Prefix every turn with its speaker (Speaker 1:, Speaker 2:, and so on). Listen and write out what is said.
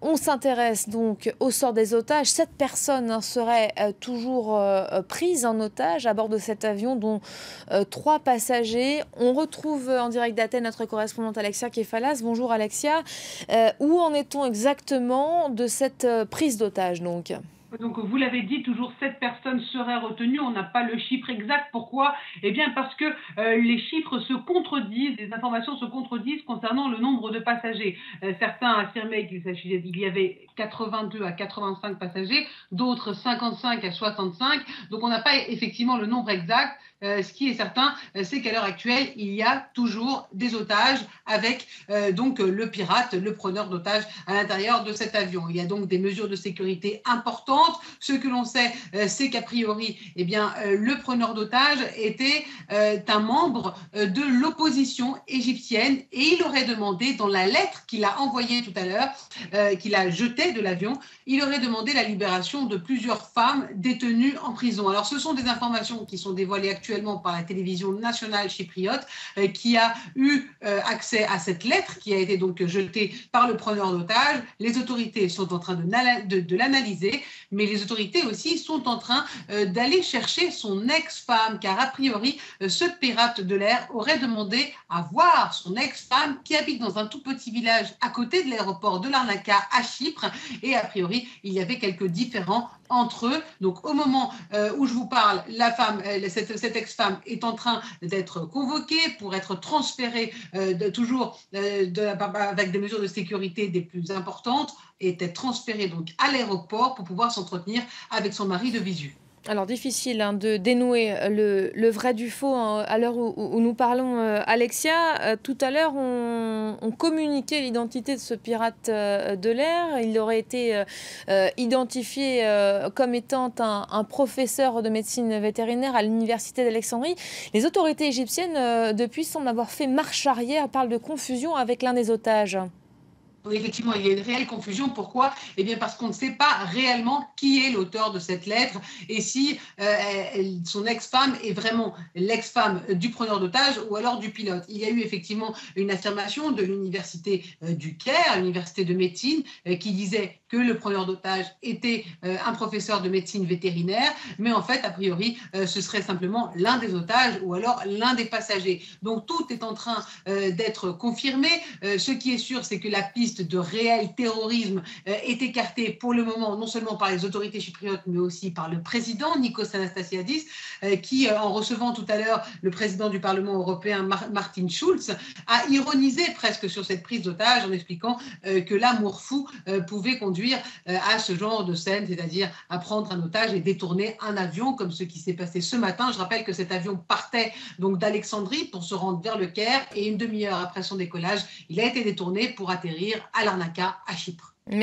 Speaker 1: On s'intéresse donc au sort des otages. 7 personnes seraient toujours prises en otage à bord de cet avion, dont 3 passagers. On retrouve en direct d'Athènes notre correspondante Alexia Kefalas. Bonjour Alexia. Où en est-on exactement de cette prise d'otage donc?
Speaker 2: Donc, vous l'avez dit, toujours 7 personnes seraient retenues. On n'a pas le chiffre exact. Pourquoi? Eh bien, parce que les chiffres se contredisent, les informations se contredisent concernant le nombre de passagers. Certains affirmaient qu'il y avait 82 à 85 passagers, d'autres 55 à 65. Donc, on n'a pas effectivement le nombre exact. Ce qui est certain, c'est qu'à l'heure actuelle, il y a toujours des otages avec donc le pirate, le preneur d'otages à l'intérieur de cet avion. Il y a donc des mesures de sécurité importantes. Ce que l'on sait, c'est qu'a priori, eh bien, le preneur d'otages était un membre de l'opposition égyptienne et il aurait demandé, dans la lettre qu'il a envoyée tout à l'heure, qu'il a jetée de l'avion, il aurait demandé la libération de plusieurs femmes détenues en prison. Alors, ce sont des informations qui sont dévoilées actuellement par la télévision nationale chypriote qui a eu accès à cette lettre qui a été donc jetée par le preneur d'otages. Les autorités sont en train de l'analyser, mais les autorités aussi sont en train d'aller chercher son ex-femme, car a priori, ce pirate de l'air aurait demandé à voir son ex-femme qui habite dans un tout petit village à côté de l'aéroport de Larnaca à Chypre, et a priori, il y avait quelques différends entre eux. Donc, au moment où je vous parle, la femme, cette ex-femme est en train d'être convoquée pour être transférée avec des mesures de sécurité des plus importantes et était transférée donc à l'aéroport pour pouvoir s'entretenir avec son mari de visu.
Speaker 1: Alors difficile de dénouer le vrai du faux à l'heure où nous parlons, Alexia. Tout à l'heure, on communiquait l'identité de ce pirate de l'air. Il aurait été identifié comme étant un professeur de médecine vétérinaire à l'université d'Alexandrie. Les autorités égyptiennes, depuis, semblent avoir fait marche arrière, parlent de confusion avec l'un des otages.
Speaker 2: Oui, effectivement, il y a une réelle confusion. Pourquoi? Eh bien, parce qu'on ne sait pas réellement qui est l'auteur de cette lettre et si son ex-femme est vraiment l'ex-femme du preneur d'otages ou alors du pilote. Il y a eu effectivement une affirmation de l'université du Caire, l'université de médecine, qui disait que le preneur d'otages était un professeur de médecine vétérinaire, mais en fait, a priori, ce serait simplement l'un des otages ou alors l'un des passagers. Donc, tout est en train d'être confirmé. Ce qui est sûr, c'est que la piste de réel terrorisme est écartée pour le moment, non seulement par les autorités chypriotes, mais aussi par le président Nikos Anastasiadis, qui, en recevant tout à l'heure le président du Parlement européen, Martin Schulz, a ironisé presque sur cette prise d'otage en expliquant que l'amour fou pouvait conduire à ce genre de scène, c'est-à-dire à prendre un otage et détourner un avion, comme ce qui s'est passé ce matin. Je rappelle que cet avion partait donc d'Alexandrie pour se rendre vers le Caire et une demi-heure après son décollage, il a été détourné pour atterrir à Larnaca, à Chypre.